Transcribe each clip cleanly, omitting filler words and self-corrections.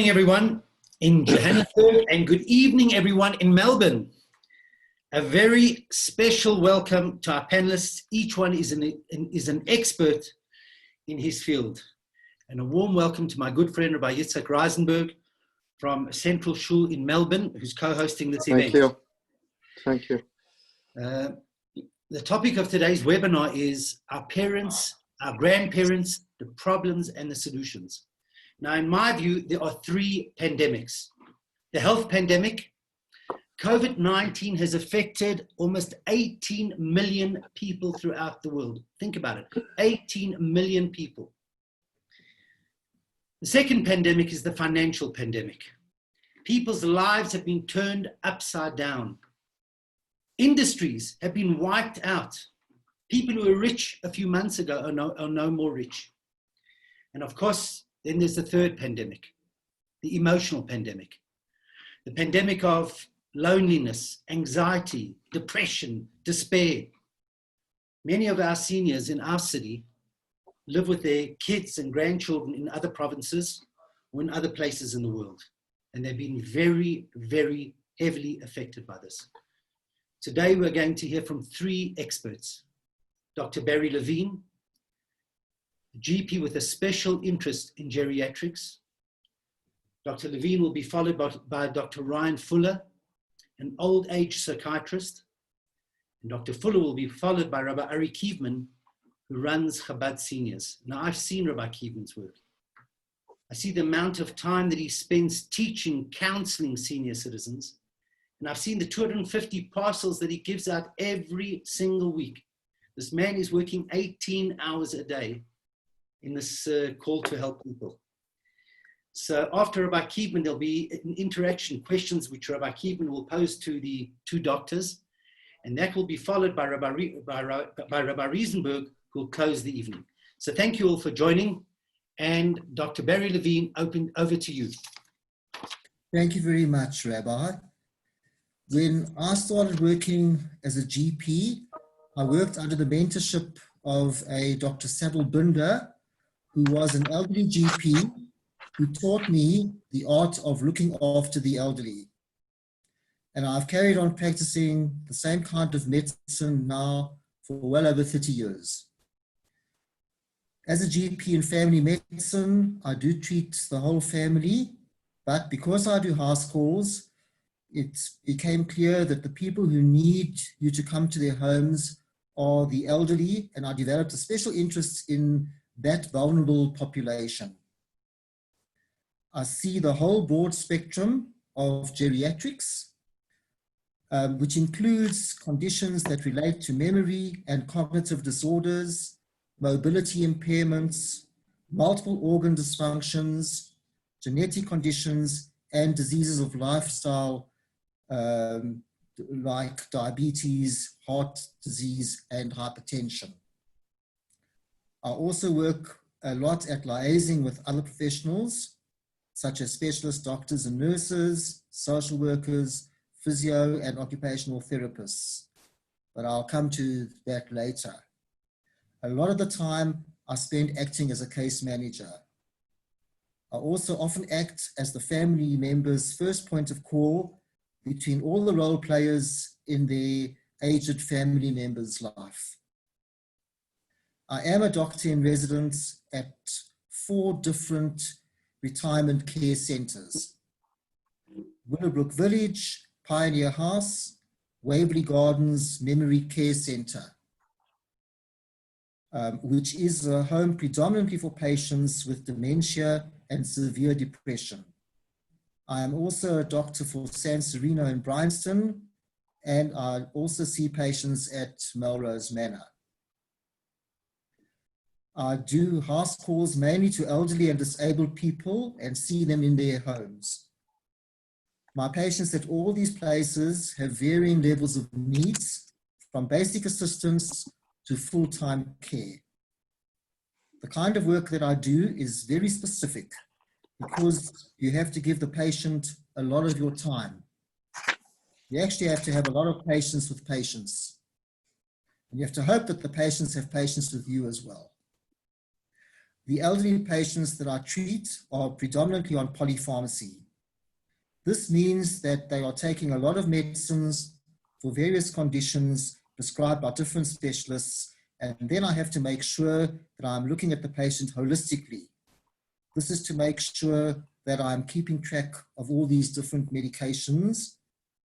Everyone in Johannesburg, and good evening everyone in Melbourne. A very special welcome to our panelists. Each one is an expert in his field. And a warm welcome to my good friend Rabbi Yitzhak Reisenberg from Central Shul in Melbourne, who's co-hosting this event. Thank you. The topic of today's webinar is our parents, our grandparents, the problems and the solutions. Now, in my view, there are three pandemics. The health pandemic. COVID-19 has affected almost 18 million people throughout the world. Think about it, 18 million people. The second pandemic is the financial pandemic. People's lives have been turned upside down. Industries have been wiped out. People who were rich a few months ago are no more rich. And of course, then there's the third pandemic, the emotional pandemic. The pandemic of loneliness, anxiety, depression, despair. Many of our seniors in our city live with their kids and grandchildren in other provinces or in other places in the world. And they've been very, very heavily affected by this. Today, we're going to hear from three experts. Dr. Barry Levine, a GP with a special interest in geriatrics. Dr. Levine will be followed by Dr. Ryan Fuller, an old age psychiatrist. And Dr. Fuller will be followed by Rabbi Ari Kievman, who runs Chabad Seniors. Now, I've seen Rabbi Kievman's work. I see the amount of time that he spends teaching, counseling senior citizens. And I've seen the 250 parcels that he gives out every single week. This man is working 18 hours a day in this call to help people. So after Rabbi Kievman, there'll be an interaction, questions which Rabbi Kievman will pose to the two doctors, and that will be followed by Rabbi Reisenberg, who will close the evening. So thank you all for joining, and Dr. Barry Levine, over to you. Thank you very much, Rabbi. When I started working as a GP, I worked under the mentorship of a Dr. Sadal Binder, who was an elderly GP who taught me the art of looking after the elderly. And I've carried on practicing the same kind of medicine now for well over 30 years. As a GP in family medicine, I do treat the whole family, but because I do house calls, it became clear that the people who need you to come to their homes are the elderly, and I developed a special interest in that vulnerable population. I see the whole broad spectrum of geriatrics, which includes conditions that relate to memory and cognitive disorders, mobility impairments, multiple organ dysfunctions, genetic conditions, and diseases of lifestyle like diabetes, heart disease, and hypertension. I also work a lot at liaising with other professionals, such as specialist doctors and nurses, social workers, physio, and occupational therapists. But I'll come to that later. A lot of the time, I spend acting as a case manager. I also often act as the family member's first point of call between all the role players in their aged family member's life. I am a doctor in residence at 4 different retirement care centers: Willowbrook Village, Pioneer House, Waverley Gardens Memory Care Center, which is a home predominantly for patients with dementia and severe depression. I am also a doctor for San Sereno in Bryanston, and I also see patients at Melrose Manor. I do house calls mainly to elderly and disabled people and see them in their homes. My patients at all these places have varying levels of needs, from basic assistance to full-time care. The kind of work that I do is very specific because you have to give the patient a lot of your time. You actually have to have a lot of patience with patients. And you have to hope that the patients have patience with you as well. the elderly patients that I treat are predominantly on polypharmacy. This means that they are taking a lot of medicines for various conditions prescribed by different specialists, and then I have to make sure that I'm looking at the patient holistically. This is to make sure that I'm keeping track of all these different medications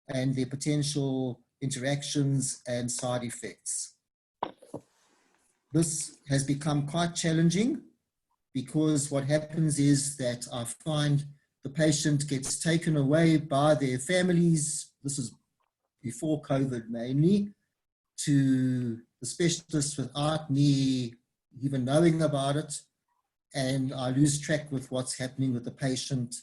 and their potential interactions and side effects. This has become quite challenging because what happens is that I find the patient gets taken away by their families, this is before COVID mainly, to the specialist without me even knowing about it, and I lose track with what's happening with the patient.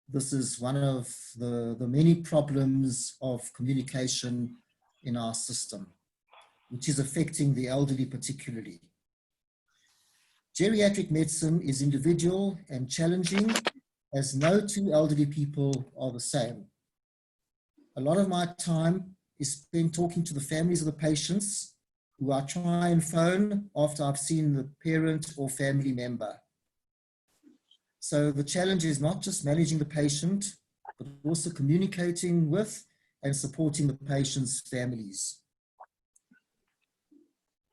This is one of the many problems of communication in our system, which is affecting the elderly particularly. Geriatric medicine is individual and challenging, as no two elderly people are the same. A lot of my time is spent talking to the families of the patients who I try and phone after I've seen the parent or family member. So the challenge is not just managing the patient, but also communicating with and supporting the patient's families.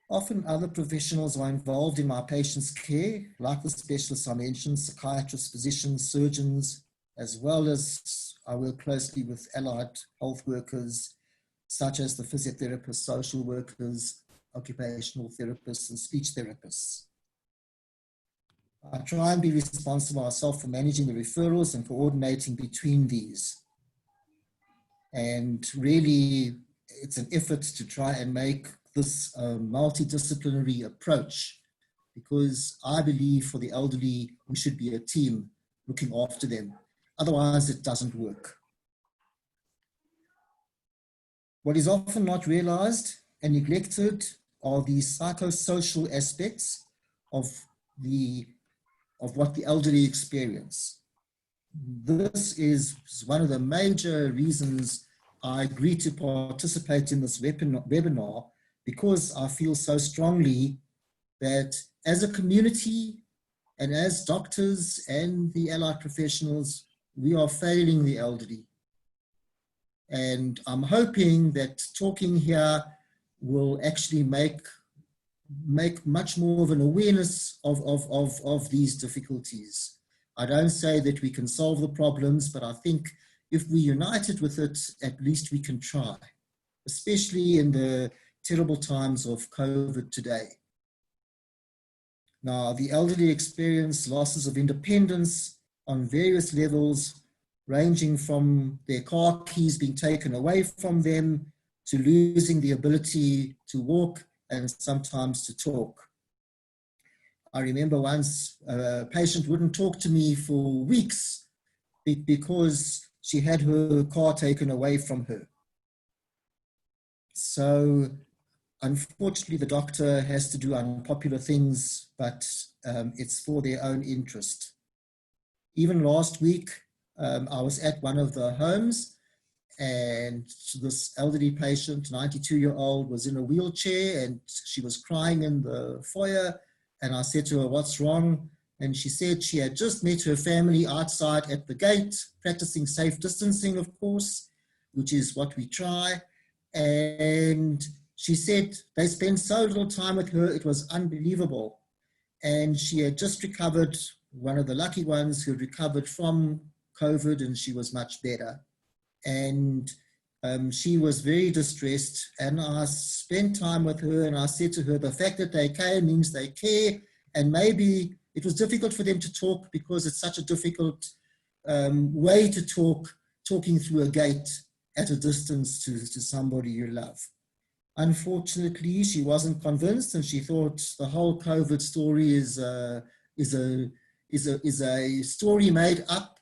Often other professionals are involved in my patient's care, like the specialists I mentioned, psychiatrists, physicians, surgeons, as well as I work closely with allied health workers, such as the physiotherapists, social workers, occupational therapists, and speech therapists. I try and be responsible myself for managing the referrals and coordinating between these. And really, it's an effort to try and make this multidisciplinary approach, because I believe for the elderly, we should be a team looking after them. Otherwise, it doesn't work. What is often not realized and neglected are the psychosocial aspects of what the elderly experience. This is one of the major reasons I agreed to participate in this webinar, because I feel so strongly that as a community and as doctors and the allied professionals, we are failing the elderly. And I'm hoping that talking here will actually make much more of an awareness of these difficulties. I don't say that we can solve the problems, but I think if we united with it, at least we can try, especially in the terrible times of COVID today. Now, the elderly experience losses of independence on various levels, ranging from their car keys being taken away from them to losing the ability to walk and sometimes to talk. I remember once a patient wouldn't talk to me for weeks because she had her car taken away from her. So unfortunately, the doctor has to do unpopular things, but it's for their own interest. Even last week, I was at one of the homes, and this elderly patient, 92-year-old, was in a wheelchair and she was crying in the foyer. And I said to her, "What's wrong?" And she said she had just met her family outside at the gate, practicing safe distancing, of course, which is what we try. And she said they spent so little time with her, it was unbelievable. And she had just recovered, one of the lucky ones who had recovered from COVID, and she was much better. And she was very distressed, and I spent time with her, and I said to her, the fact that they came means they care, and maybe it was difficult for them to talk because it's such a difficult way to talking through a gate at a distance to somebody you love. Unfortunately, she wasn't convinced, and she thought the whole COVID story is a story made up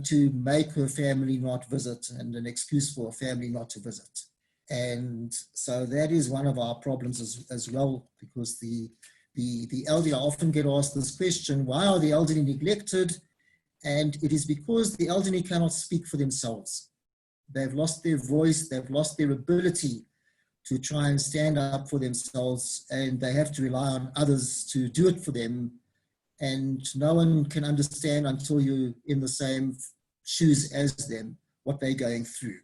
to make her family not visit, and an excuse for a family not to visit. And so that is one of our problems as well, because the elderly, I often get asked this question, why are the elderly neglected? And it is because the elderly cannot speak for themselves. They've lost their voice, they've lost their ability to try and stand up for themselves, and they have to rely on others to do it for them. and no one can understand until you're in the same shoes as them, what they're going through.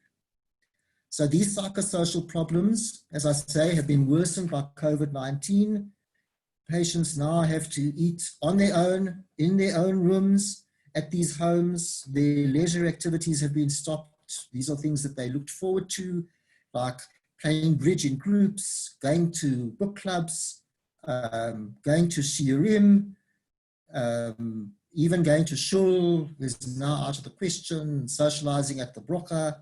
So these psychosocial problems, as I say, have been worsened by COVID-19. Patients now have to eat on their own, in their own rooms, at these homes. Their leisure activities have been stopped. These are things that they looked forward to, like playing bridge in groups, going to book clubs, going to shiurim, even going to shul is now out of the question, socializing at the brocha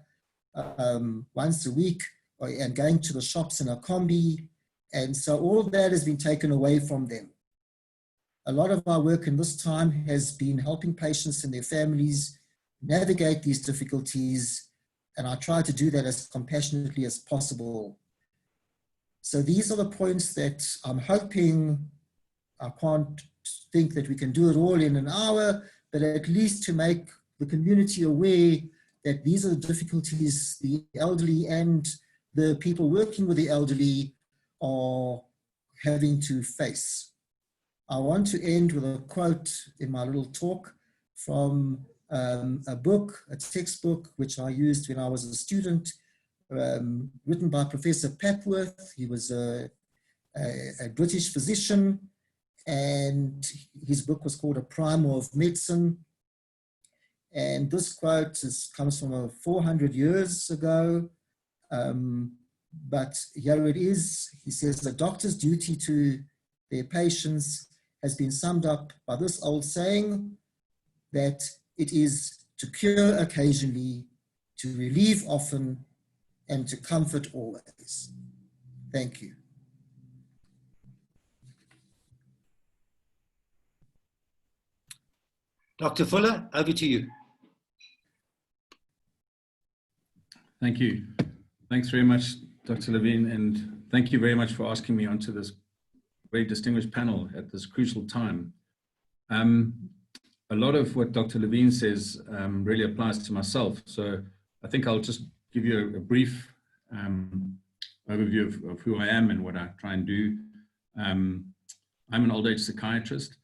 once a week, and going to the shops in a combi. And so all of that has been taken away from them. A lot of my work in this time has been helping patients and their families navigate these difficulties, and I try to do that as compassionately as possible. So these are the points that I'm hoping, I can't think that we can do it all in an hour, but at least to make the community aware that these are the difficulties the elderly and the people working with the elderly are having to face. I want to end with a quote in my little talk from a book, a textbook, which I used when I was a student, written by Professor Papworth. He was a British physician, and his book was called A Primer of Medicine. And this quote comes from 400 years ago, but here it is. He says, the doctor's duty to their patients has been summed up by this old saying that it is to cure occasionally, to relieve often, and to comfort always. Thank you. Dr. Fuller, over to you. Thank you. Thanks very much, Dr. Levine, and thank you very much for asking me onto this very distinguished panel at this crucial time. A lot of what Dr. Levine says really applies to myself, so I think I'll just give you a brief overview of who I am and what I try and do. I'm an old age psychiatrist.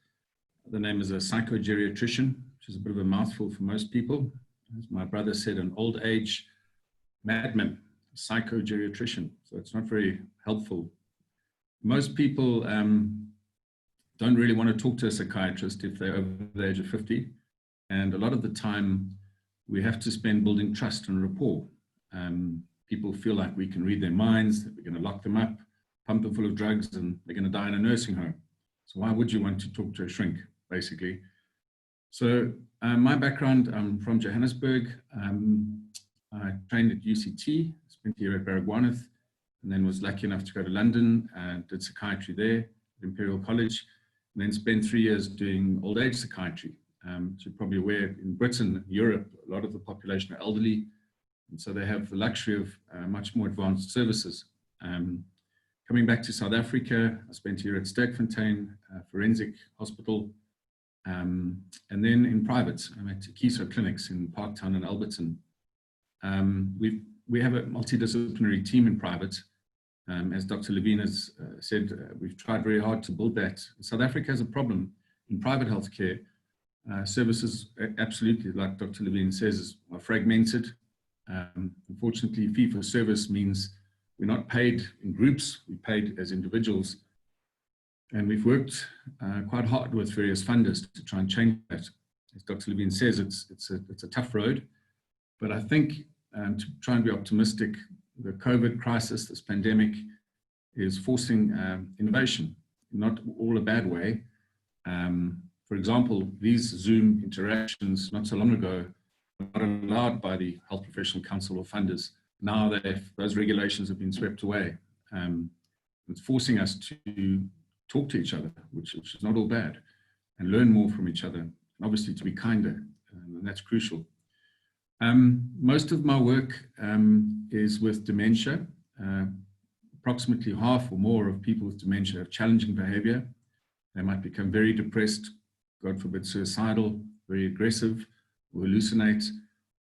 The name is a psychogeriatrician, which is a bit of a mouthful for most people. As my brother said, an old age madman, psychogeriatrician. So it's not very helpful. Most people don't really want to talk to a psychiatrist if they're over the age of 50. And a lot of the time we have to spend building trust and rapport. People feel like we can read their minds, that we're going to lock them up, pump them full of drugs, and they're going to die in a nursing home. So why would you want to talk to a shrink, basically? So my background, I'm from Johannesburg. I trained at UCT, spent a year at Baragwanath, and then was lucky enough to go to London and did psychiatry there at Imperial College, and then spent 3 years doing old age psychiatry. As you're probably aware, in Britain, Europe, a lot of the population are elderly, and so they have the luxury of much more advanced services. Coming back to South Africa, I spent a year at Sterkfontein Forensic Hospital, and then in private, I went to Kiso Clinics in Parktown and Alberton. We have a multidisciplinary team in private. As Dr. Levine has said, we've tried very hard to build that. South Africa has a problem in private healthcare. Services, absolutely, like Dr. Levine says, are fragmented. Unfortunately, fee-for-service means we're not paid in groups, we're paid as individuals. And we've worked quite hard with various funders to try and change that. As Dr. Levine says, it's a tough road, but I think to try and be optimistic, the COVID crisis, this pandemic, is forcing innovation, not all a bad way. For example, these Zoom interactions not so long ago were not allowed by the Health Professional Council or funders. Now those regulations have been swept away. It's forcing us to talk to each other, which is not all bad, and learn more from each other, and obviously to be kinder, and that's crucial. Most of my work is with dementia. Approximately half or more of people with dementia have challenging behavior. They might become very depressed, God forbid suicidal, very aggressive, or hallucinate.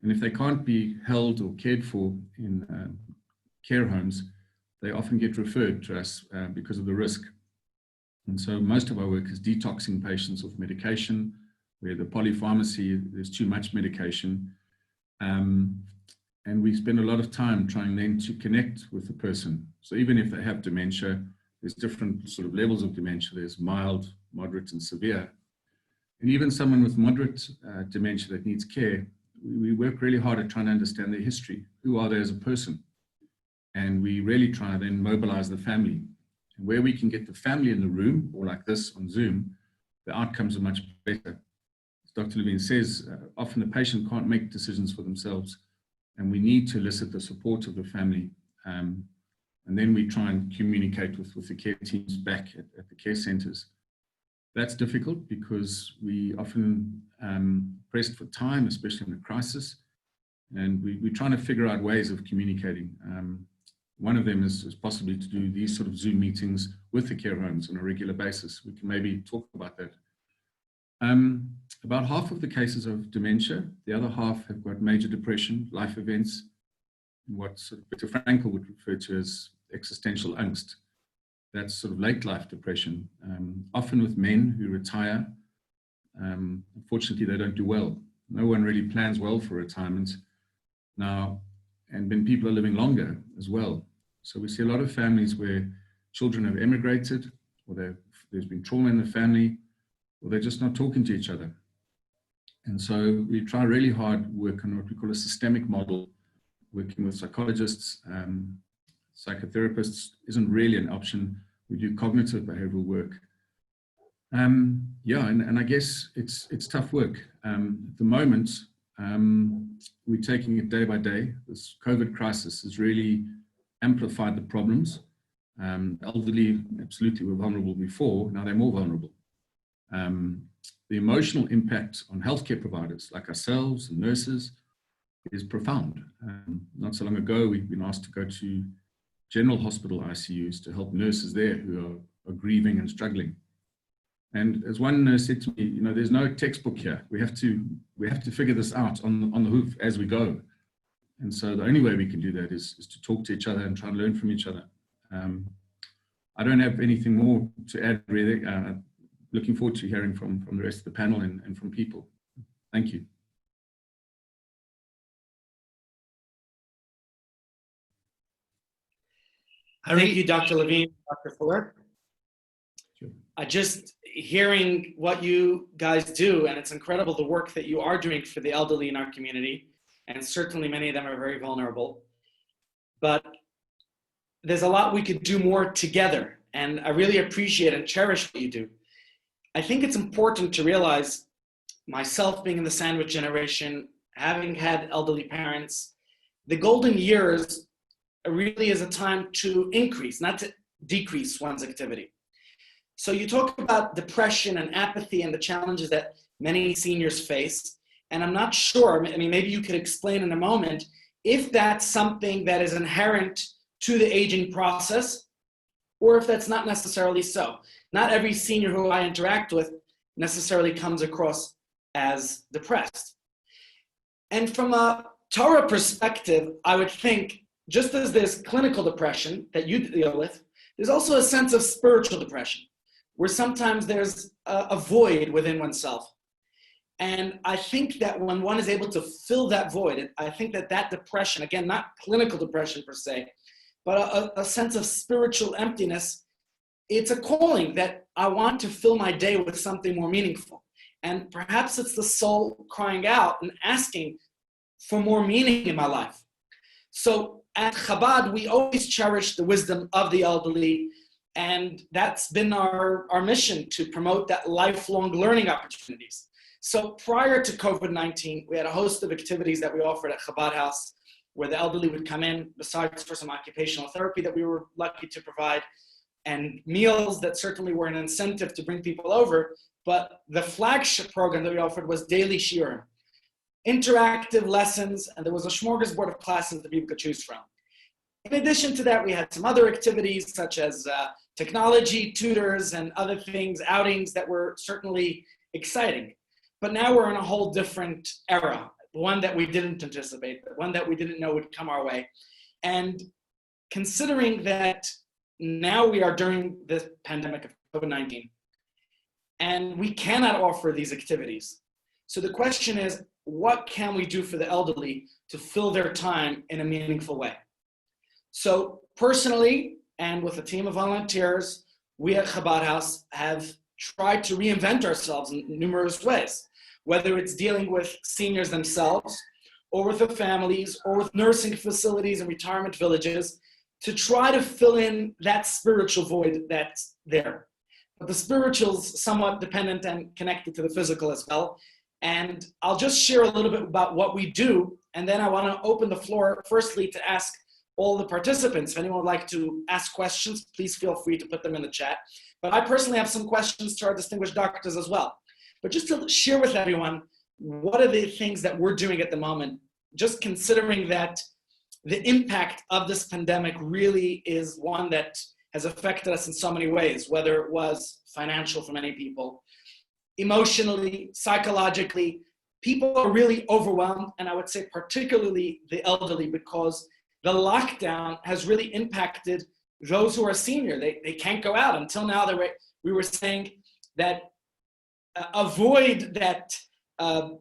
And if they can't be held or cared for in care homes, they often get referred to us because of the risk. And so most of our work is detoxing patients of medication, where the polypharmacy, there's too much medication. And we spend a lot of time trying then to connect with the person. So even if they have dementia, there's different sort of levels of dementia. There's mild, moderate, and severe. And even someone with moderate dementia that needs care, we work really hard at trying to understand their history. Who are they as a person? And we really try to then mobilize the family. And where we can get the family in the room, or like this on Zoom, the outcomes are much better. As Dr. Levine says, often the patient can't make decisions for themselves, and we need to elicit the support of the family. And then we try and communicate with the care teams back at the care centers. That's difficult because we often pressed for time, especially in a crisis, and we're trying to figure out ways of communicating. One of them is possibly to do these sort of Zoom meetings with the care homes on a regular basis. We can maybe talk about that. About half of the cases of dementia, the other half have got major depression, life events, and what sort of Viktor Frankl would refer to as existential angst. That's sort of late life depression, often with men who retire. Unfortunately, they don't do well. No one really plans well for retirement now, and then people are living longer as well. So we see a lot of families where children have emigrated, or there's been trauma in the family, or they're just not talking to each other. And so we try really hard work on what we call a systemic model, working with psychologists. Psychotherapists isn't really an option. We do cognitive behavioral work. Yeah, and I guess it's tough work. At the moment, we're taking it day by day. This COVID crisis has really amplified the problems. Elderly absolutely were vulnerable before, now they're more vulnerable. The emotional impact on healthcare providers like ourselves and nurses is profound. Not so long ago, we've been asked to go to general hospital ICUs to help nurses there who are grieving and struggling. And as one nurse said to me, you know, there's no textbook here. We have to figure this out on the hoof as we go. And so the only way we can do that is to talk to each other and try and learn from each other. I don't have anything more to add really. Looking forward to hearing from the rest of the panel and from people. Thank you. Thank you, Dr. Levine, Dr. Fuller. Sure. Just hearing what you guys do, and it's incredible the work that you are doing for the elderly in our community, and certainly many of them are very vulnerable. But there's a lot we could do more together, and I really appreciate and cherish what you do. I think it's important to realize, myself being in the sandwich generation, having had elderly parents, the golden years really is a time to increase, not to decrease one's activity. So you talk about depression and apathy and the challenges that many seniors face, and I'm not sure, I mean, maybe you could explain in a moment, if that's something that is inherent to the aging process, or if that's not necessarily so. Not every senior who I interact with necessarily comes across as depressed. And from a Torah perspective, I would think, just as there's clinical depression that you deal with, there's also a sense of spiritual depression, where sometimes there's a void within oneself. And I think that when one is able to fill that void, I think that depression, again, not clinical depression per se, but a sense of spiritual emptiness, it's a calling that I want to fill my day with something more meaningful. And perhaps it's the soul crying out and asking for more meaning in my life. So at Chabad, we always cherish the wisdom of the elderly, and that's been our mission, to promote that lifelong learning opportunities. So prior to COVID-19, we had a host of activities that we offered at Chabad House, where the elderly would come in, besides for some occupational therapy that we were lucky to provide, and meals that certainly were an incentive to bring people over. But the flagship program that we offered was daily shiurim, interactive lessons, and there was a smorgasbord of classes that people could choose from. In addition to that, we had some other activities such as technology, tutors, and other things, outings that were certainly exciting. But now we're in a whole different era, one that we didn't anticipate, one that we didn't know would come our way. And considering that now we are during this pandemic of COVID-19. And we cannot offer these activities. So the question is, what can we do for the elderly to fill their time in a meaningful way? So personally, and with a team of volunteers, we at Chabad House have tried to reinvent ourselves in numerous ways, whether it's dealing with seniors themselves, or with the families, or with nursing facilities and retirement villages, to try to fill in that spiritual void that's there. But the spiritual's somewhat dependent and connected to the physical as well. And I'll just share a little bit about what we do, and then I want to open the floor firstly to ask all the participants. If anyone would like to ask questions, please feel free to put them in the chat. But I personally have some questions to our distinguished doctors as well. But just to share with everyone, what are the things that we're doing at the moment, just considering that the impact of this pandemic really is one that has affected us in so many ways, whether it was financial for many people, emotionally, psychologically. People are really overwhelmed, and I would say particularly the elderly, because the lockdown has really impacted those who are senior. They can't go out. Until now, we were saying that avoid that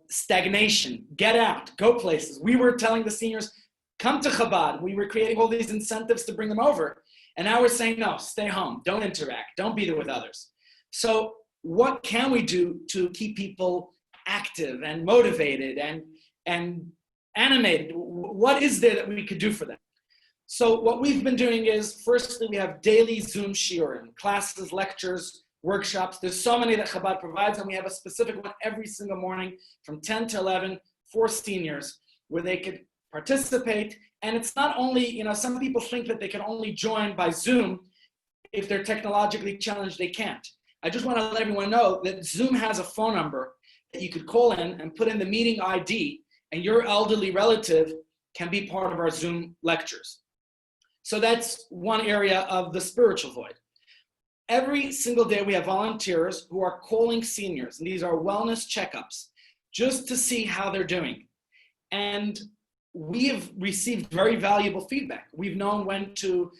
stagnation, get out, go places. We were telling the seniors, come to Chabad. We were creating all these incentives to bring them over. And now we're saying, no, stay home, don't interact, don't be there with others. So what can we do to keep people active and motivated and animated? What is there that we could do for them? So what we've been doing is, firstly, we have daily Zoom shiurim, classes, lectures, workshops. There's so many that Chabad provides, and we have a specific one every single morning from 10 to 11 for seniors, where they could participate. And it's not only, some people think that they can only join by Zoom. If they're technologically challenged, they can't. I just want to let everyone know that Zoom has a phone number that you could call in and put in the meeting ID, and your elderly relative can be part of our Zoom lectures. So that's one area of the spiritual void. Every single day we have volunteers who are calling seniors, and these are wellness checkups, just to see how they're doing. And we have received very valuable feedback. We've known when to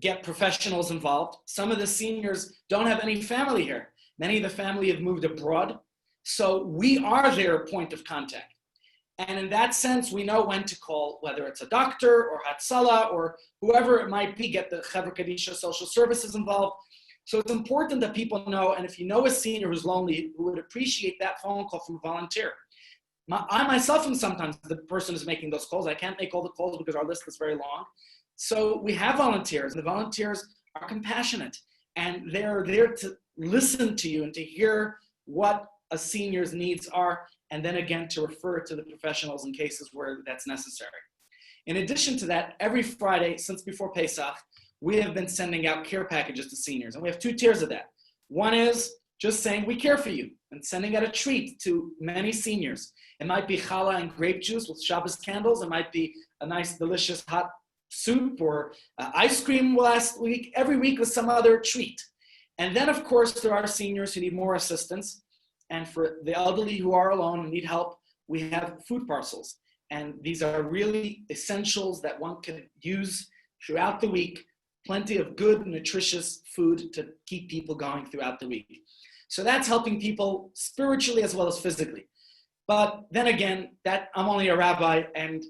get professionals involved. Some of the seniors don't have any family here. Many of the family have moved abroad. So we are their point of contact. And in that sense, we know when to call, whether it's a doctor or Hatzalah or whoever it might be, get the Chevra Kadisha social services involved. So it's important that people know, and if you know a senior who's lonely, who would appreciate that phone call from a volunteer. I myself am sometimes the person who's making those calls. I can't make all the calls because our list is very long. So we have volunteers, and the volunteers are compassionate, and they're there to listen to you and to hear what a senior's needs are, and then again to refer to the professionals in cases where that's necessary. In addition to that, every Friday since before Pesach, we have been sending out care packages to seniors, and we have two tiers of that. One is just saying we care for you and sending out a treat to many seniors. It might be challah and grape juice with Shabbos candles. It might be a nice, delicious hot soup or ice cream last week, every week with some other treat. And then, of course, there are seniors who need more assistance. And for the elderly who are alone and need help, we have food parcels. And these are really essentials that one can use throughout the week. Plenty of good, nutritious food to keep people going throughout the week. So that's helping people spiritually as well as physically. But then again, I'm only a rabbi, and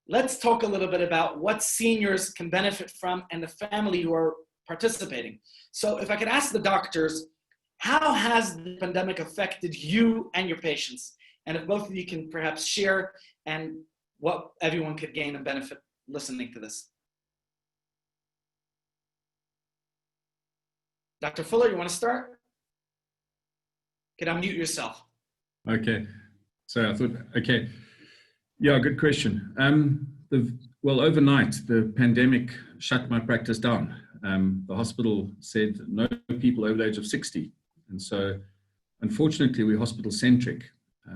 let's talk a little bit about what seniors can benefit from and the family who are participating. So if I could ask the doctors, how has the pandemic affected you and your patients? And if both of you can perhaps share and what everyone could gain and benefit listening to this. Dr. Fuller, you want to start? Could unmute yourself. Okay. So I thought, okay. Yeah, good question. Well, overnight, the pandemic shut my practice down. The hospital said no people over the age of 60. And so, unfortunately, we're hospital-centric,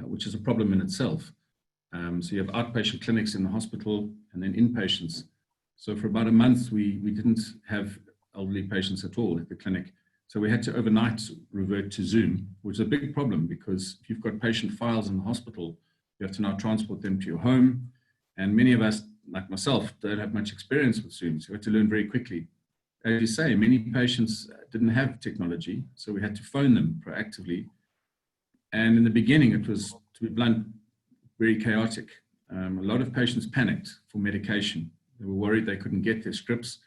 which is a problem in itself. So you have outpatient clinics in the hospital and then inpatients. So for about a month, we didn't have elderly patients at all at the clinic. So we had to overnight revert to Zoom, which is a big problem because if you've got patient files in the hospital, you have to now transport them to your home. And many of us, like myself, don't have much experience with Zoom, so we had to learn very quickly. as you say, many patients didn't have technology, so we had to phone them proactively. And in the beginning, it was, to be blunt, very chaotic. A lot of patients panicked for medication. They were worried they couldn't get their scripts.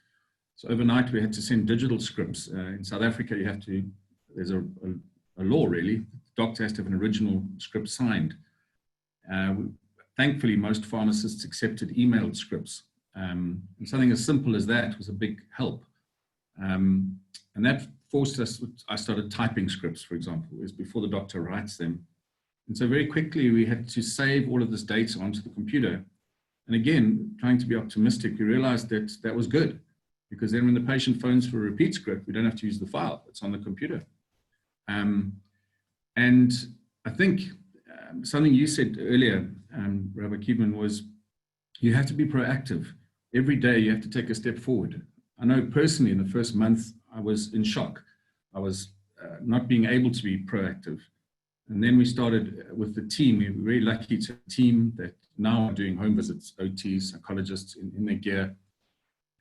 So overnight, we had to send digital scripts. In South Africa, you have to, there's a law really, the doctor has to have an original script signed. Thankfully, most pharmacists accepted emailed scripts. And something as simple as that was a big help. And that forced us, I started typing scripts, for example, is before the doctor writes them. And so very quickly, we had to save all of this data onto the computer. And again, trying to be optimistic, we realized that that was good, because then when the patient phones for a repeat script, we don't have to use the file, it's on the computer. And I think something you said earlier, Rabbi Kiedman, was you have to be proactive. Every day you have to take a step forward. I know personally in the first month, I was in shock. I was not being able to be proactive. And then we started with the team. We were very lucky to have a team that now are doing home visits, OTs, psychologists in their gear.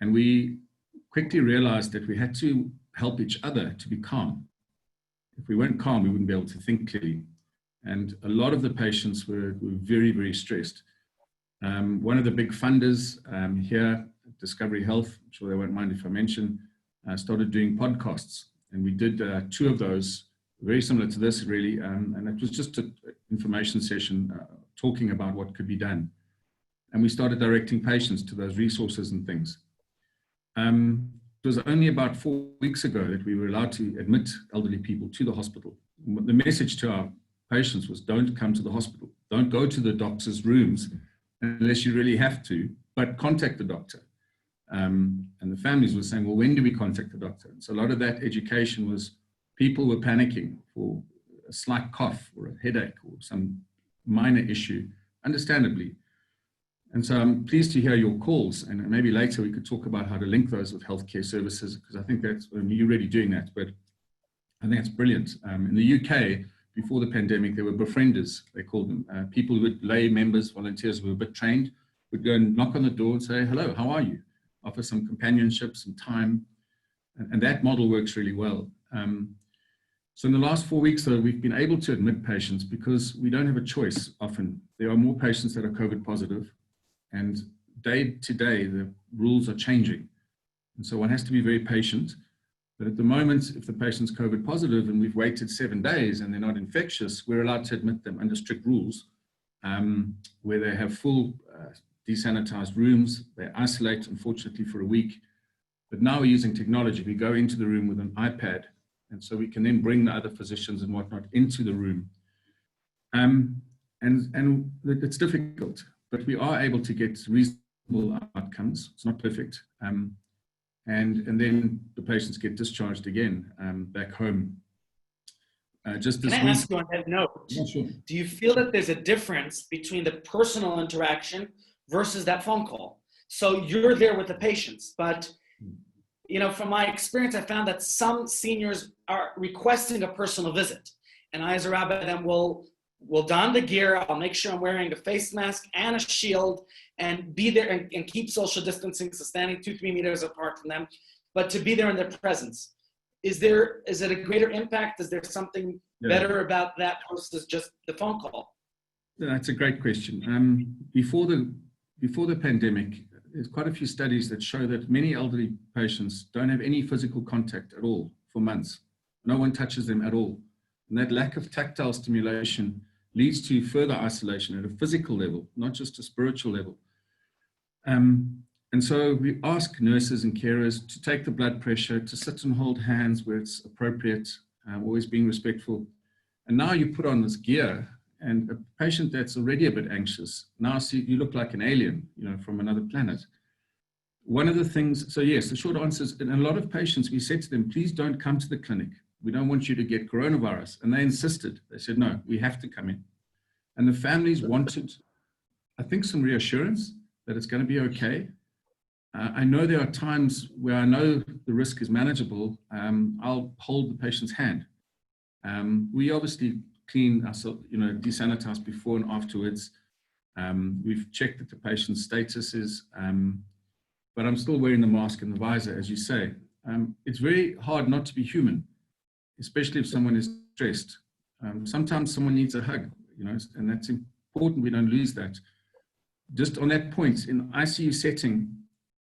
And we quickly realized that we had to help each other to be calm. If we weren't calm, we wouldn't be able to think clearly. And a lot of the patients were very, very stressed. One of the big funders here at Discovery Health, I'm sure they won't mind if I mention, started doing podcasts. And we did 2 of those, very similar to this really. And it was just an information session talking about what could be done. And we started directing patients to those resources and things. It was only about 4 weeks ago that we were allowed to admit elderly people to the hospital. The message to our patients was, don't come to the hospital. Don't go to the doctor's rooms unless you really have to, but contact the doctor. And the families were saying, well, when do we contact the doctor? And so a lot of that education was, people were panicking for a slight cough or a headache or some minor issue, understandably. And so I'm pleased to hear your calls, and maybe later we could talk about how to link those with healthcare services, because I think that's, you're already doing that, but I think it's brilliant. In the UK, before the pandemic, there were befrienders, they called them. People who would, lay members, volunteers who were a bit trained, would go and knock on the door and say, hello, how are you? Offer some companionship, some time. And that model works really well. So in the last 4 weeks, though, we've been able to admit patients because we don't have a choice often. There are more patients that are COVID positive. And day to day, the rules are changing. And so one has to be very patient. But at the moment, if the patient's COVID positive and we've waited 7 days and they're not infectious, we're allowed to admit them under strict rules where they have full desanitized rooms. They isolate, unfortunately, for a week. But now we're using technology. We go into the room with an iPad. And so we can then bring the other physicians and whatnot into the room. And it's difficult. But we are able to get reasonable outcomes. It's not perfect. And then the patients get discharged again back home. Just this Can I ask you on that note, Yeah, sure. do you feel that there's a difference between the personal interaction versus that phone call? So you're there with the patients, but you know, from my experience, I found that some seniors are requesting a personal visit. And I, as a rabbi, then will don the gear. I'll make sure I'm wearing a face mask and a shield and be there and keep social distancing, so standing 2-3 meters apart from them, but to be there in their presence. Is it a greater impact? Is there something better about that versus just the phone call? That's a great question. Before the pandemic, there's quite a few studies that show that many elderly patients don't have any physical contact at all for months. No one touches them at all. And that lack of tactile stimulation leads to further isolation at a physical level, not just a spiritual level. And so we ask nurses and carers to take the blood pressure, to sit and hold hands where it's appropriate, always being respectful. And now you put on this gear, and a patient that's already a bit anxious, now see you look like an alien, you know, from another planet. One of the things, so yes, the short answer is, in a lot of patients, we said to them, please don't come to the clinic. We don't want you to get coronavirus. And they insisted. They said, no, we have to come in. And the families wanted, I think, some reassurance that it's going to be okay. I know there are times where I know the risk is manageable. I'll hold the patient's hand. We obviously clean ourselves, you know, desanitize before and afterwards. We've checked that the patient's status is, but I'm still wearing the mask and the visor, as you say. it's very hard not to be human, especially if someone is stressed. Sometimes someone needs a hug, you know, and that's important we don't lose that. Just on that point, in ICU setting,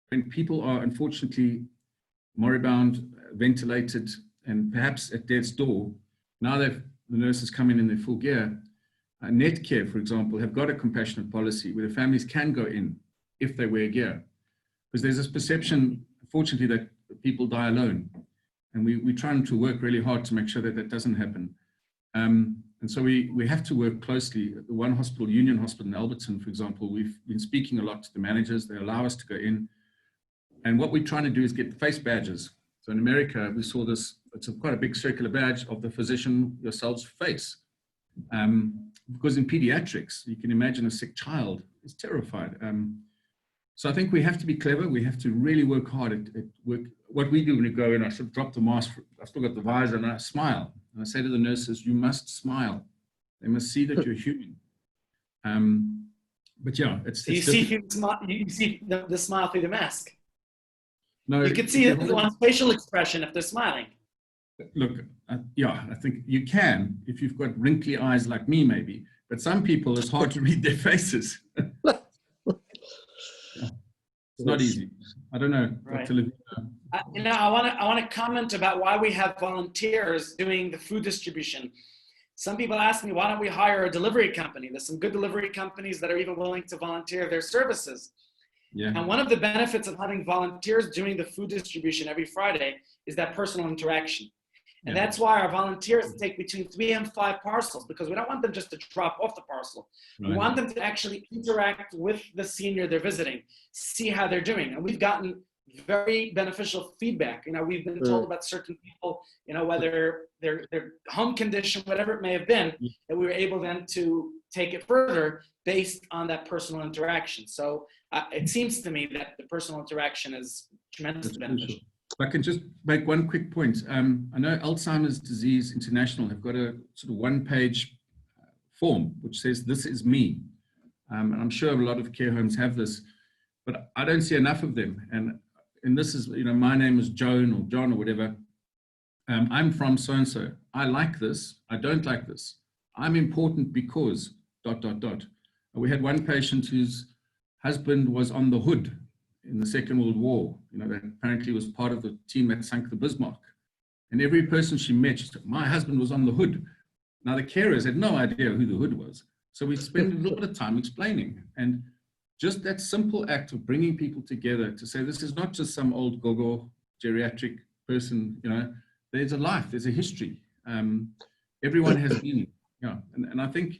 when people are unfortunately moribund, ventilated, and perhaps at death's door, now that the nurses come in their full gear, Netcare, for example, have got a compassionate policy where the families can go in if they wear gear. Because there's this perception, unfortunately, that people die alone. And we're trying to work really hard to make sure that that doesn't happen. And so we have to work closely. At the One Hospital, Union Hospital in Alberton, for example, we've been speaking a lot to the managers. They allow us to go in. And what we're trying to do is get face badges. So in America, we saw this, it's quite a big circular badge of the physician yourself's face. Because in pediatrics, you can imagine a sick child is terrified. So I think we have to be clever. We have to really work hard at work. What we do when we go in, I should drop the mask. I've still got the visor and I smile. And I say to the nurses, you must smile. They must see that you're human. But yeah, it's you see the smile through the mask. No, you can see it on facial expression if they're smiling. Look, yeah, I think you can if you've got wrinkly eyes like me, maybe. But some people, it's hard to read their faces. It's not easy. I don't know. Right. I want to comment about why we have volunteers doing the food distribution. Some people ask me, why don't we hire a delivery company? There's some good delivery companies that are even willing to volunteer their services. Yeah. And one of the benefits of having volunteers doing the food distribution every Friday is that personal interaction. And that's why our volunteers take between 3 and 5 parcels, because we don't want them just to drop off the parcel. Right. We want them to actually interact with the senior they're visiting, see how they're doing. And we've gotten very beneficial feedback. You know, we've been told about certain people, you know, whether their home condition, whatever it may have been, that we were able then to take it further based on that personal interaction. So it seems to me that the personal interaction is tremendously beneficial. If I can just make one quick point. I know Alzheimer's Disease International have got a sort of one-page form which says, this is me. And I'm sure a lot of care homes have this, but I don't see enough of them. And this is, you know, my name is Joan or John or whatever. I'm from so-and-so. I like this. I don't like this. I'm important because ... And we had one patient whose husband was on the hood in the Second World War, you know, that apparently was part of the team that sank the Bismarck. And every person she met, she said, my husband was on the hood. Now the carers had no idea who the hood was. So we spent a little bit of time explaining. And just that simple act of bringing people together to say, this is not just some old gogo geriatric person, you know, there's a life, there's a history. Everyone has meaning. Yeah. And I think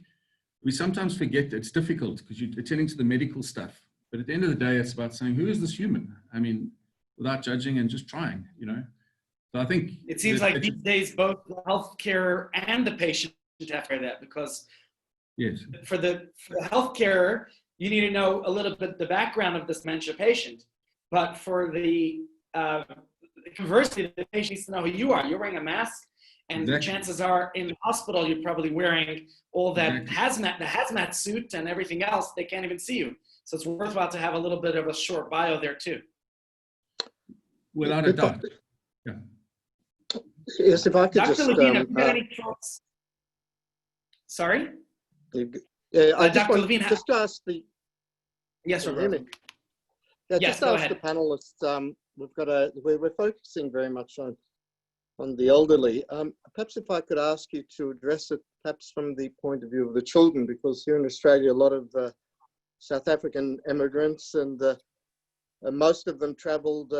we sometimes forget that it's difficult because you're attending to the medical stuff. But at the end of the day, it's about saying, who is this human? I mean, without judging and just trying, you know? So I think... It seems like these days, both the healthcare and the patient have to hear that, because yes, for the healthcare, you need to know a little bit the background of this dementia patient. But for the conversely, the patient needs to know who you are. You're wearing a mask, and the chances are in the hospital, you're probably wearing all that hazmat suit and everything else. They can't even see you. So it's worthwhile to have a little bit of a short bio there too. Without a doubt. Yeah. Yes, if I could Dr. just... Levine, have you got any thoughts? Sorry? I Dr. Levine, just ask the... Yes, Roberto. Yeah, yes, just ask the panelists. We're focusing very much on the elderly. Perhaps if I could ask you to address it perhaps from the point of view of the children, because here in Australia, a lot of South African immigrants, and most of them travelled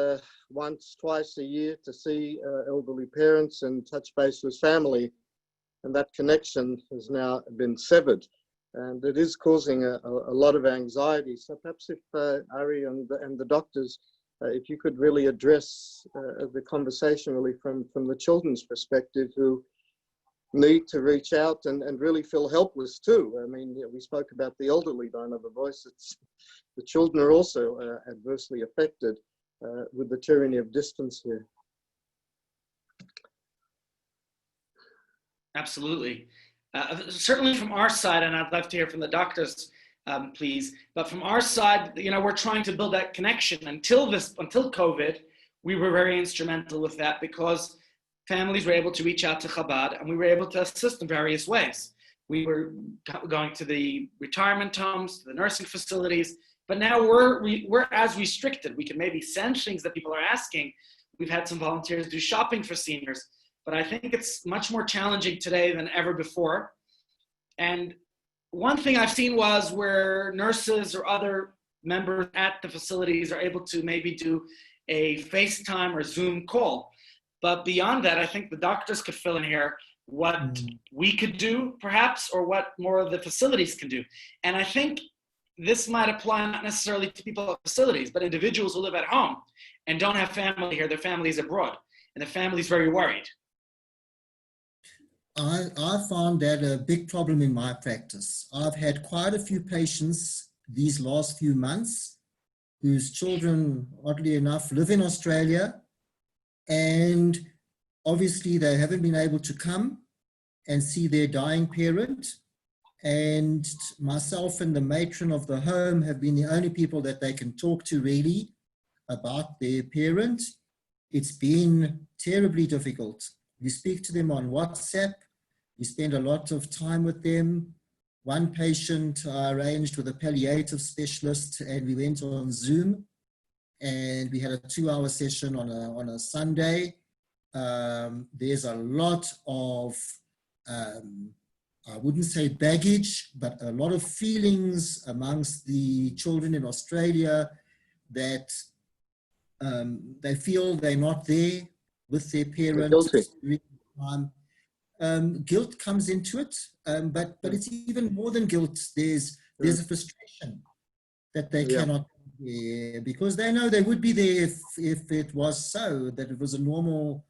once, twice a year to see elderly parents and touch base with family, and that connection has now been severed, and it is causing a lot of anxiety. So perhaps if Ari and the doctors, if you could really address the conversation really from the children's perspective, who need to reach out and really feel helpless too. I mean, we spoke about the elderly don't have a voice. The children are also adversely affected with the tyranny of distance here. Absolutely. Certainly from our side, and I'd love to hear from the doctors, please, but from our side, you know, we're trying to build that connection. Until COVID, we were very instrumental with that because families were able to reach out to Chabad and we were able to assist in various ways. We were going to the retirement homes, to the nursing facilities, but now we're as restricted. We can maybe send things that people are asking. We've had some volunteers do shopping for seniors, but I think it's much more challenging today than ever before. And one thing I've seen was where nurses or other members at the facilities are able to maybe do a FaceTime or Zoom call. But beyond that, I think the doctors could fill in here what we could do, perhaps, or what more of the facilities can do. And I think this might apply not necessarily to people at facilities, but individuals who live at home and don't have family here, their family is abroad, and the family is very worried. I found that a big problem in my practice. I've had quite a few patients these last few months whose children, oddly enough, live in Australia, and obviously they haven't been able to come and see their dying parent. And myself and the matron of the home have been the only people that they can talk to really about their parent. It's been terribly difficult. We speak to them on WhatsApp. We spend a lot of time with them. One patient I arranged with a palliative specialist and we went on Zoom and we had a 2-hour session on a Sunday. There's a lot of, I wouldn't say baggage, but a lot of feelings amongst the children in Australia that they feel they're not there with their parents. Guilt comes into it, but it's even more than guilt. There's a frustration that they cannot be there because they know they would be there if it was so, that it was a normal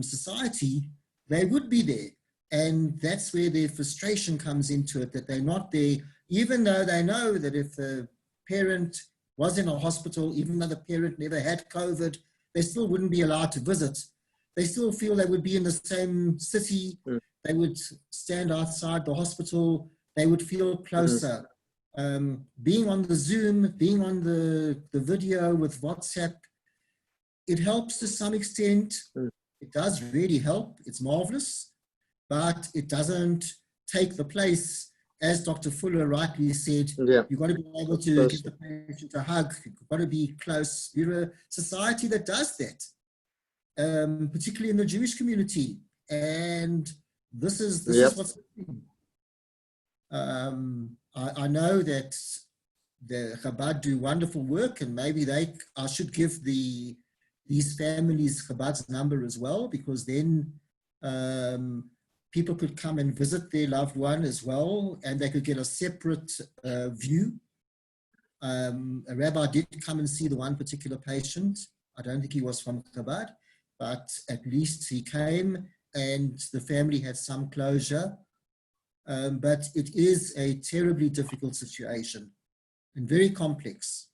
society, they would be there. And that's where their frustration comes into it, that they're not there, even though they know that if the parent was in a hospital, even though the parent never had COVID, they still wouldn't be allowed to visit. They still feel they would be in the same city. They would stand outside the hospital. They would feel closer. Being on the Zoom, being on the video with WhatsApp, it helps to some extent. It does really help. It's marvelous, but it doesn't take the place, as Dr. Fuller rightly said, you've got to be able to give the patient a hug. You've got to be close. We're a society that does that. Particularly in the Jewish community, and this is what's happening. I know that the Chabad do wonderful work, and maybe I should give these families Chabad's number as well, because then people could come and visit their loved one as well, and they could get a separate view. A rabbi did come and see the one particular patient. I don't think he was from Chabad, but at least he came and the family had some closure. But it is a terribly difficult situation and very complex.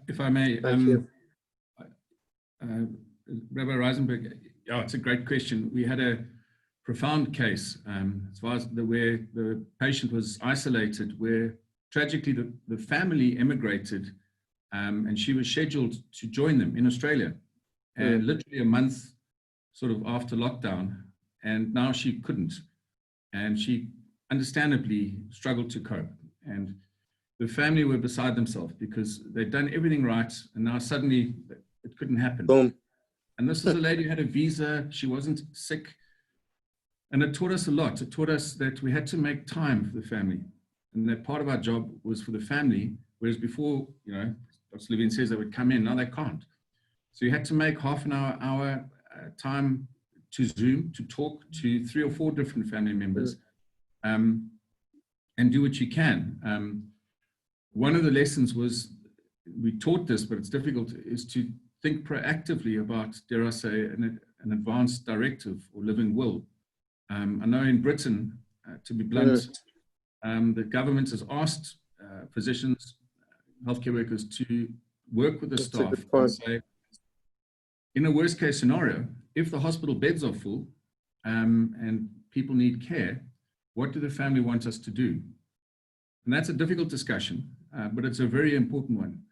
If I may, Rabbi Reisenberg, it's a great question. We had a profound case as far as where the patient was isolated, where tragically the family emigrated and she was scheduled to join them in Australia. And literally a month sort of after lockdown, and now she couldn't. And she understandably struggled to cope. And the family were beside themselves because they'd done everything right, and now suddenly it couldn't happen. Boom. And this is a lady who had a visa, she wasn't sick. And it taught us a lot. It taught us that we had to make time for the family. And that part of our job was for the family, whereas before, Dr. Levine says they would come in, now they can't. So you had to make half an hour time to Zoom, to talk to 3 or 4 different family members and do what you can. One of the lessons was, we taught this, but it's difficult, is to think proactively about, dare I say, an advanced directive or living will. I know in Britain, to be blunt, the government has asked physicians, healthcare workers to work with the staff and say, in a worst case scenario, if the hospital beds are full and people need care, what do the family want us to do? And that's a difficult discussion, but it's a very important one.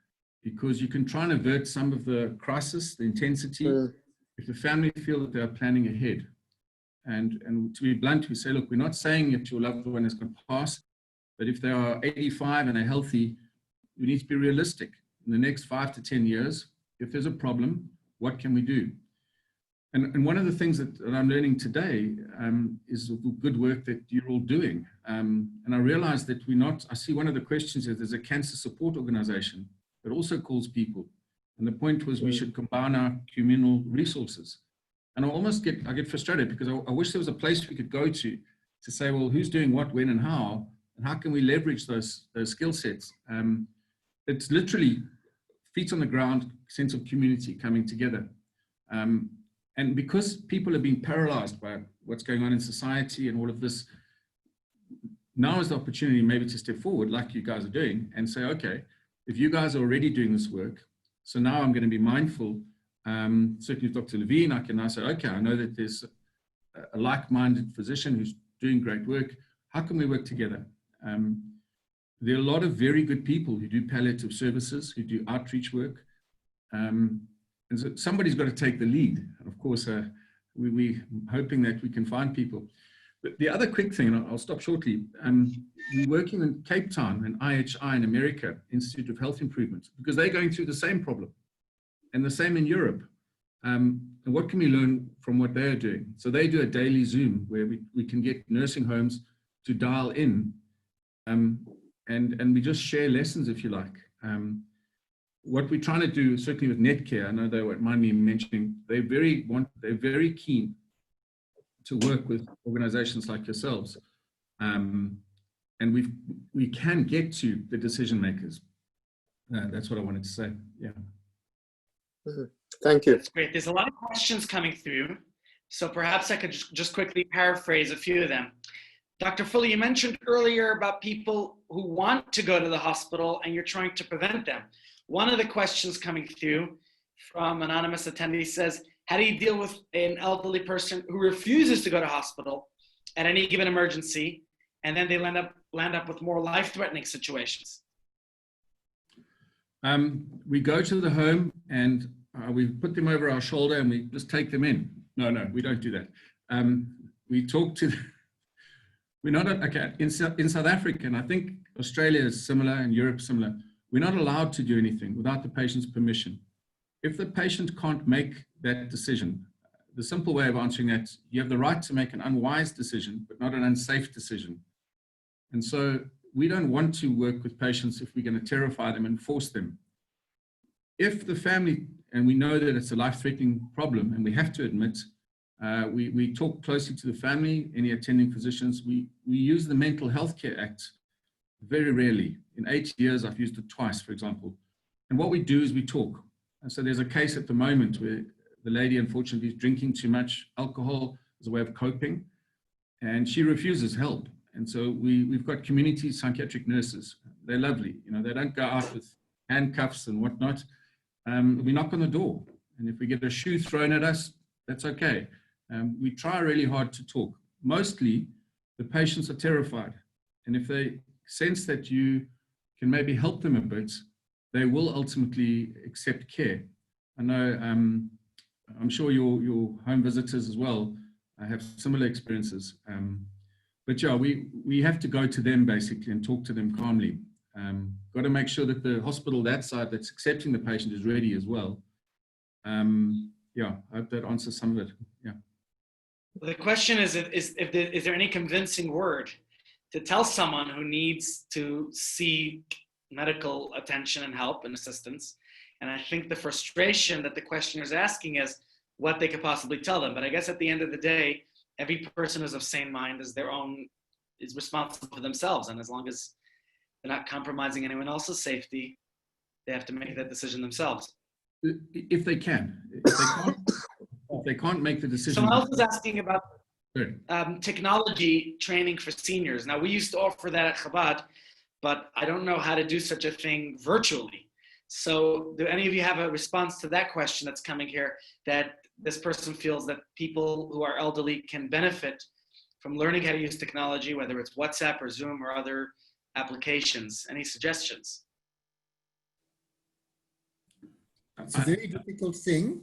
because you can try and avert some of the crisis, the intensity, if the family feel that they are planning ahead. And to be blunt, we say, look, we're not saying if your loved one is going to pass, but if they are 85 and they're healthy, we need to be realistic. In the next 5 to 10 years, if there's a problem, what can we do? And one of the things that I'm learning today is the good work that you're all doing. And I realize that I see one of the questions is there's a cancer support organization that also calls people. And the point was we should combine our communal resources. And I get frustrated because I wish there was a place we could go to say, well, who's doing what, when, and how can we leverage those skill sets? It's literally feet on the ground, sense of community coming together. And because people are being paralyzed by what's going on in society and all of this, now is the opportunity maybe to step forward like you guys are doing and say, okay, if you guys are already doing this work, so now I'm going to be mindful. Certainly with Dr. Levine, I can now say, okay, I know that there's a like-minded physician who's doing great work. How can we work together? There are a lot of very good people who do palliative services, who do outreach work. And so somebody's got to take the lead. Of course, we're hoping that we can find people. But the other quick thing, and I'll stop shortly, we're working in Cape Town and IHI in America, Institute of Health Improvement, because they're going through the same problem and the same in Europe. And what can we learn from what they're doing? So they do a daily Zoom where we can get nursing homes to dial in and we just share lessons, if you like. What we're trying to do, certainly with Netcare, I know they won't mind me mentioning, they're very keen to work with organizations like yourselves. And we can get to the decision makers. That's what I wanted to say, yeah. Thank you. That's great. There's a lot of questions coming through. So perhaps I could just quickly paraphrase a few of them. Dr. Fuller, you mentioned earlier about people who want to go to the hospital and you're trying to prevent them. One of the questions coming through from anonymous attendee says, how do you deal with an elderly person who refuses to go to hospital at any given emergency, and then they land up with more life-threatening situations? We go to the home and we put them over our shoulder and we just take them in. No, we don't do that. We talk to them. We're not, okay, in South Africa, and I think Australia is similar and Europe similar, we're not allowed to do anything without the patient's permission. If the patient can't make that decision, the simple way of answering that, you have the right to make an unwise decision, but not an unsafe decision. And so we don't want to work with patients if we're going to terrify them and force them. If the family, and we know that it's a life-threatening problem, and we have to admit, we talk closely to the family, any attending physicians. We use the Mental Health Care Act very rarely. In 8 years, I've used it twice, for example. And what we do is we talk. And so there's a case at the moment where the lady, unfortunately, is drinking too much alcohol as a way of coping, and she refuses help. And so we've got community psychiatric nurses. They're lovely. You know, they don't go out with handcuffs and whatnot. We knock on the door, and if we get a shoe thrown at us, that's okay. We try really hard to talk. Mostly, the patients are terrified. And if they sense that you can maybe help them a bit, they will ultimately accept care. I know, I'm sure your home visitors as well have similar experiences. But yeah, we have to go to them basically and talk to them calmly. Got to make sure that the hospital, that side that's accepting the patient, is ready as well. Yeah, I hope that answers some of it. Yeah. The question is there any convincing word to tell someone who needs to seek medical attention and help and assistance? And I think the frustration that the questioner is asking is what they could possibly tell them. But I guess at the end of the day, every person who's of sane mind is responsible for themselves. And as long as they're not compromising anyone else's safety, they have to make that decision themselves. If they can. If they can't make the decision. Someone else was asking about technology training for seniors. Now, we used to offer that at Chabad, but I don't know how to do such a thing virtually. So do any of you have a response to that question that's coming here, that this person feels that people who are elderly can benefit from learning how to use technology, whether it's WhatsApp or Zoom or other applications? Any suggestions? It's a very difficult thing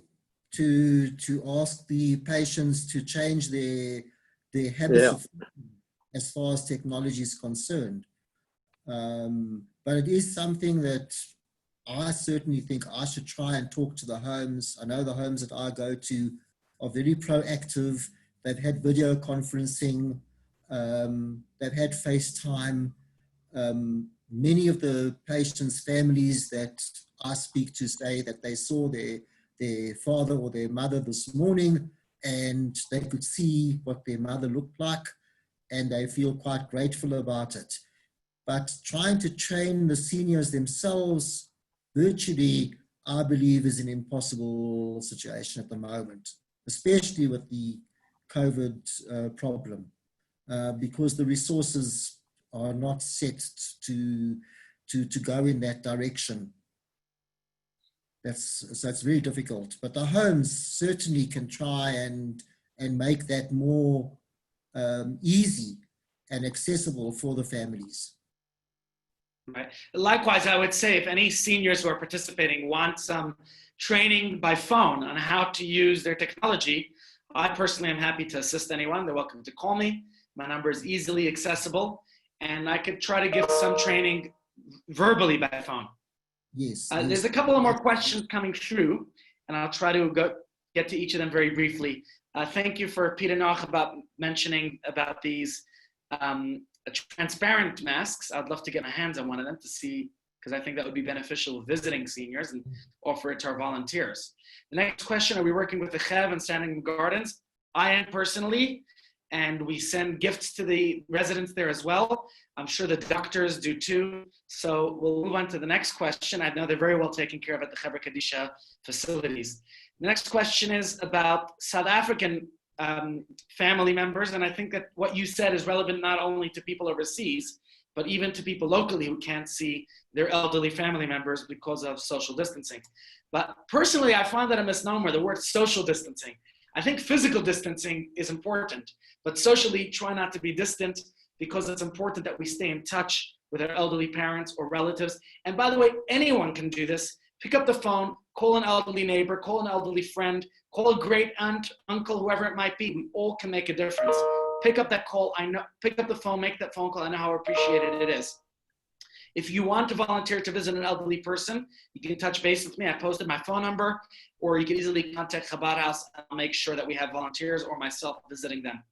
to ask the patients to change their habits of thinking as far as technology is concerned. But it is something that I certainly think I should try and talk to the homes. I know the homes that I go to are very proactive. They've had video conferencing. They've had FaceTime. Many of the patients' families that I speak to say that they saw their father or their mother this morning and they could see what their mother looked like and they feel quite grateful about it. But trying to train the seniors themselves virtually, I believe, is an impossible situation at the moment, especially with the COVID problem, because the resources are not set to go in that direction. So it's very difficult. But the homes certainly can try and make that more easy and accessible for the families. Right. Likewise, I would say if any seniors who are participating want some training by phone on how to use their technology, I personally am happy to assist anyone. They're welcome to call me. My number is easily accessible, and I could try to give some training verbally by phone. Yes. There's a couple of more questions coming through, and I'll try to get to each of them very briefly. Thank you for Peter Noch about mentioning about these transparent masks. I'd love to get my hands on one of them to see, because I think that would be beneficial with visiting seniors and offer it to our volunteers. The next question, are we working with the Chev and Standing Gardens? I am personally, and we send gifts to the residents there as well. I'm sure the doctors do too. So we'll move on to the next question. I know they're very well taken care of at the Chevra Kadisha facilities. The next question is about South African family members, and I think that what you said is relevant not only to people overseas, but even to people locally who can't see their elderly family members because of social distancing. But personally, I find that a misnomer, the word social distancing. I think physical distancing is important, but socially try not to be distant, because it's important that we stay in touch with our elderly parents or relatives. And by the way, anyone can do this. Pick up the phone, call an elderly neighbor, call an elderly friend, call a great aunt, uncle, whoever it might be. We all can make a difference. Pick up that call. Pick up the phone, make that phone call. I know how appreciated it is. If you want to volunteer to visit an elderly person, you can touch base with me. I posted my phone number, or you can easily contact Chabad House, and I'll make sure that we have volunteers or myself visiting them.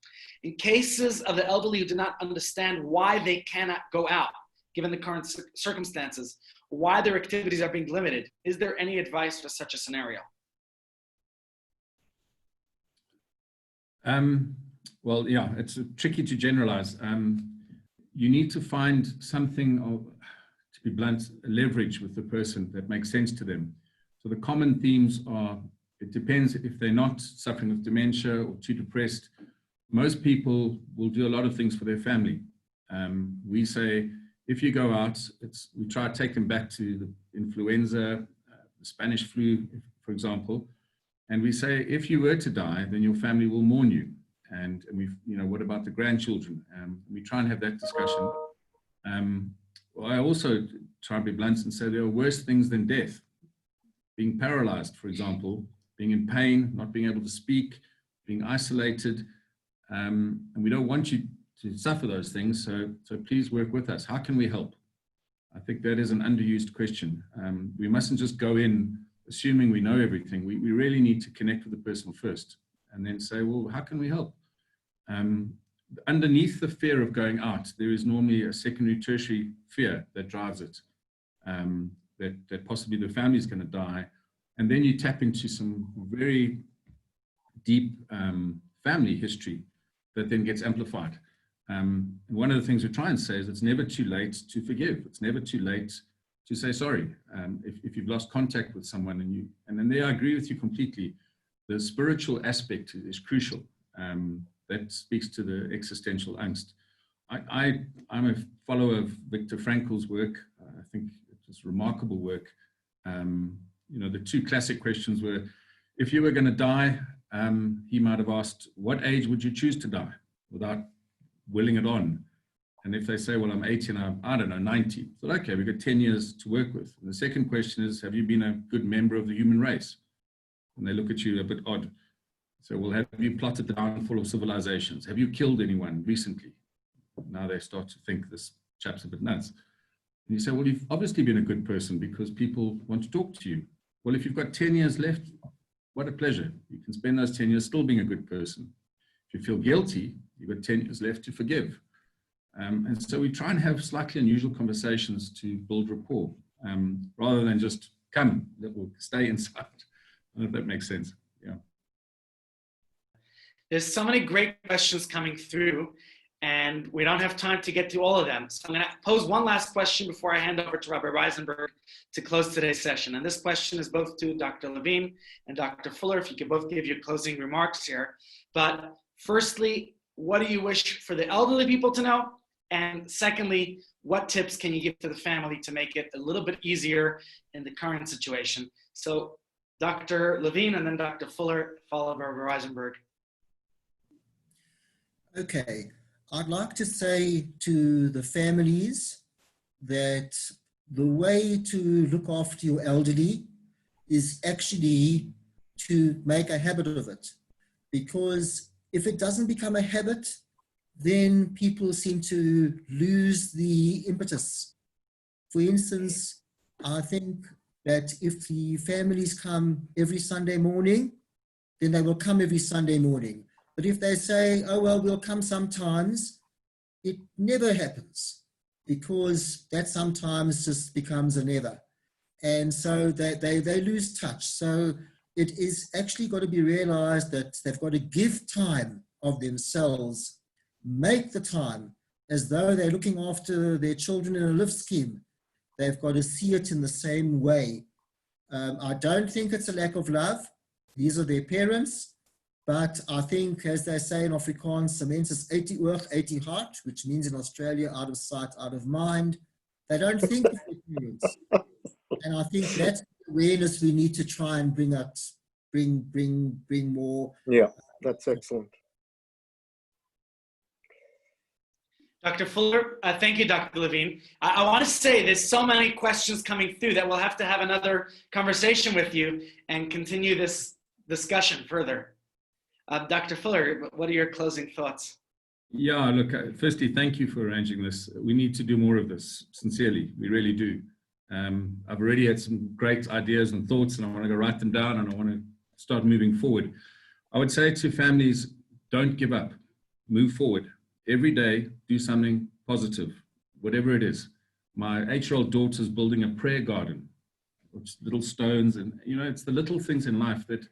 In cases of the elderly who do not understand why they cannot go out, given the current circumstances, why their activities are being limited, is there any advice for such a scenario? Well, yeah, it's tricky to generalize. You need to find something of, to be blunt, leverage with the person that makes sense to them. So the common themes are, it depends if they're not suffering with dementia or too depressed. Most people will do a lot of things for their family. We say, if you go out, we try to take them back to the influenza, the Spanish flu, for example. And we say, if you were to die, then your family will mourn you. And what about the grandchildren? We try and have that discussion. Well, I also try to be blunt and say there are worse things than death. Being paralyzed, for example, being in pain, not being able to speak, being isolated. And we don't want you to suffer those things, so please work with us. How can we help? I think that is an underused question. We mustn't just go in assuming we know everything. We really need to connect with the person first and then say, well, how can we help? Underneath the fear of going out, there is normally a secondary, tertiary fear that drives it, that possibly the family is going to die. And then you tap into some very deep family history that then gets amplified. One of the things we try and say is it's never too late to forgive. It's never too late to say sorry. If you've lost contact with someone and then there I agree with you completely. The spiritual aspect is crucial. That speaks to the existential angst. I'm a follower of Viktor Frankl's work. I think it's remarkable work. The two classic questions were, if you were going to die, he might have asked, what age would you choose to die, without willing it on? And if they say, well, I'm 80 and I'm, I don't know, 90, so okay, we've got 10 years to work with. And the second question is, have you been a good member of the human race? And they look at you a bit odd. So, well, have you plotted the downfall of civilizations? Have you killed anyone recently? Now they start to think this chap's a bit nuts. And you say, well, you've obviously been a good person because people want to talk to you. Well, if you've got 10 years left, what a pleasure. You can spend those 10 years still being a good person. If you feel guilty, you've got 10 years left to forgive. And so we try and have slightly unusual conversations to build rapport, rather than just come, that will stay inside. I don't know if that makes sense. Yeah. There's so many great questions coming through, and we don't have time to get to all of them. So I'm going to pose one last question before I hand over to Rabbi Reisenberg to close today's session. And this question is both to Dr. Levine and Dr. Fuller, if you could both give your closing remarks here. But firstly, what do you wish for the elderly people to know? And secondly, what tips can you give to the family to make it a little bit easier in the current situation? So Dr. Levine and then Dr. Fuller, followed by Rabbi Reisenberg. Okay, I'd like to say to the families that the way to look after your elderly is actually to make a habit of it. Because if it doesn't become a habit, then people seem to lose the impetus. For instance, I think that if the families come every Sunday morning, then they will come every Sunday morning. But if they say, oh, well, we'll come sometimes, it never happens, because that sometimes just becomes a never. And so they lose touch. So it is actually got to be realized that they've got to give time of themselves, make the time as though they're looking after their children in a lift scheme. They've got to see it in the same way. I don't think it's a lack of love. These are their parents. But I think, as they say in Afrikaans, "Mense is 80 oog, 80 hart," which means in Australia, out of sight, out of mind. They don't think of their parents. And I think that's the awareness we need to try and bring up, bring more. Yeah, that's excellent. Dr. Fuller, thank you, Dr. Levine. I want to say there's so many questions coming through that we'll have to have another conversation with you and continue this discussion further. Dr. Fuller, what are your closing thoughts? Yeah, look, firstly, thank you for arranging this. We need to do more of this, sincerely. We really do. I've already had some great ideas and thoughts, and I want to go write them down, and I want to start moving forward. I would say to families, don't give up. Move forward. Every day, do something positive, whatever it is. My 8-year-old daughter's building a prayer garden, with little stones, and it's the little things in life that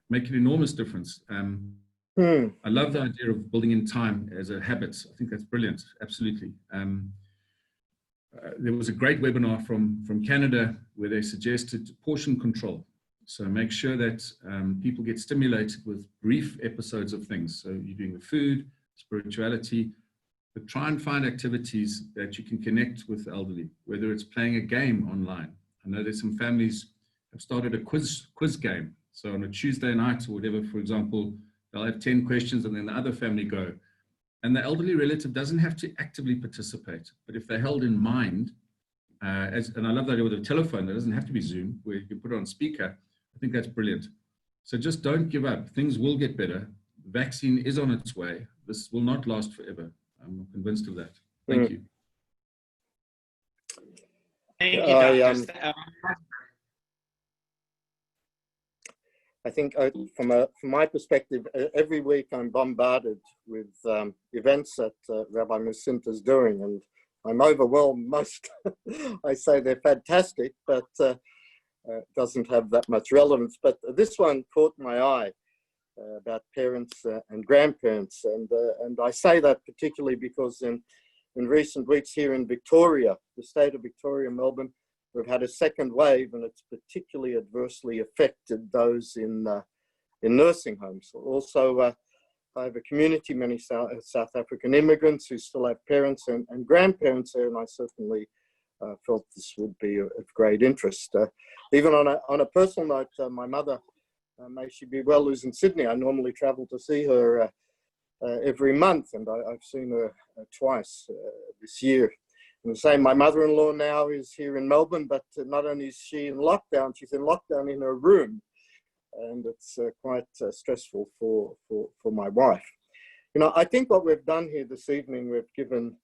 make an enormous difference. I love the idea of building in time as a habit. I think that's brilliant, absolutely. There was a great webinar from Canada where they suggested portion control. So make sure that people get stimulated with brief episodes of things. So you're doing the food, spirituality, but try and find activities that you can connect with the elderly, whether it's playing a game online. I know there's some families have started a quiz game. So on a Tuesday night or whatever, for example, they'll have 10 questions and then the other family go. And the elderly relative doesn't have to actively participate, but if they're held in mind, and I love that idea with a telephone, that doesn't have to be Zoom, where you can put it on speaker. I think that's brilliant. So just don't give up. Things will get better. The vaccine is on its way. This will not last forever. I'm convinced of that. Thank you. Thank you, doctors. I think from my perspective, every week I'm bombarded with events that Rabbi Musinta is doing, and I'm overwhelmed. Most, I say they're fantastic, but doesn't have that much relevance. But this one caught my eye about parents and grandparents, and I say that particularly because in recent weeks here in Victoria, the state of Victoria, Melbourne, we've had a second wave, and it's particularly adversely affected those in nursing homes. Also, I have a community, many South African immigrants who still have parents and grandparents there, and I certainly felt this would be of great interest. Even on a personal note, my mother, may she be well, who's in Sydney. I normally travel to see her every month, and I've seen her twice this year. And the same, my mother-in-law now is here in Melbourne, but not only is she in lockdown, she's in lockdown in her room, and it's quite stressful for my wife. You know, I think what we've done here this evening, we've given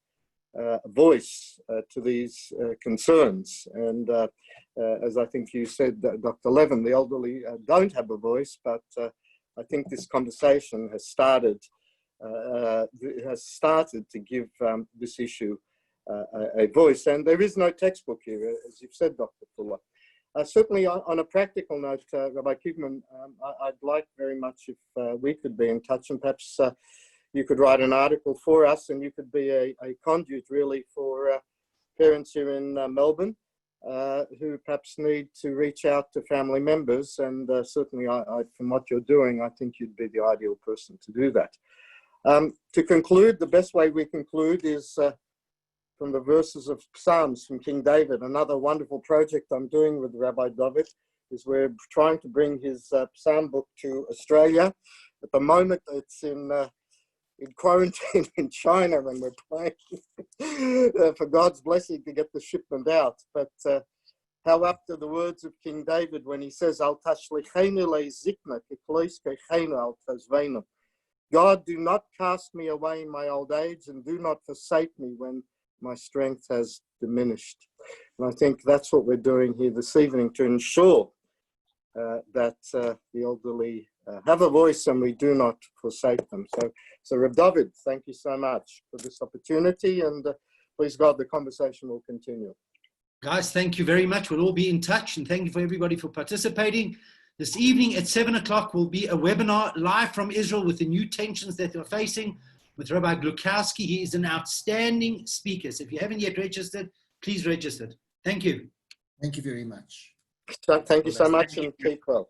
a voice to these concerns, and as I think you said, Dr. Levin, the elderly don't have a voice, but I think this conversation has started to give this issue a voice, and there is no textbook here, as you've said, Dr. Fuller. Certainly, on a practical note, Rabbi Kievman, I'd like very much if we could be in touch, and perhaps you could write an article for us, and you could be a conduit really for parents here in Melbourne who perhaps need to reach out to family members. And certainly, from what you're doing, I think you'd be the ideal person to do that. To conclude, the best way we conclude is from the verses of Psalms from King David. Another wonderful project I'm doing with Rabbi David is we're trying to bring his psalm book to Australia. At the moment, it's in quarantine in China, and we're praying for God's blessing to get the shipment out. But how up to the words of King David when he says, "Al tashlichenu le'zikna keklois kechenu al tazveinu." God, do not cast me away in my old age, and do not forsake me when my strength has diminished. And I think that's what we're doing here this evening to ensure that the elderly have a voice and we do not forsake them. So Reb David, thank you so much for this opportunity, and please God, the conversation will continue. Guys, thank you very much. We'll all be in touch, and thank you for everybody for participating. This evening at 7 o'clock will be a webinar live from Israel with the new tensions that they're facing with Rabbi Glukowski. He is an outstanding speaker. So if you haven't yet registered, please register. Thank you. Thank you very much. Thank you so much, and keep well.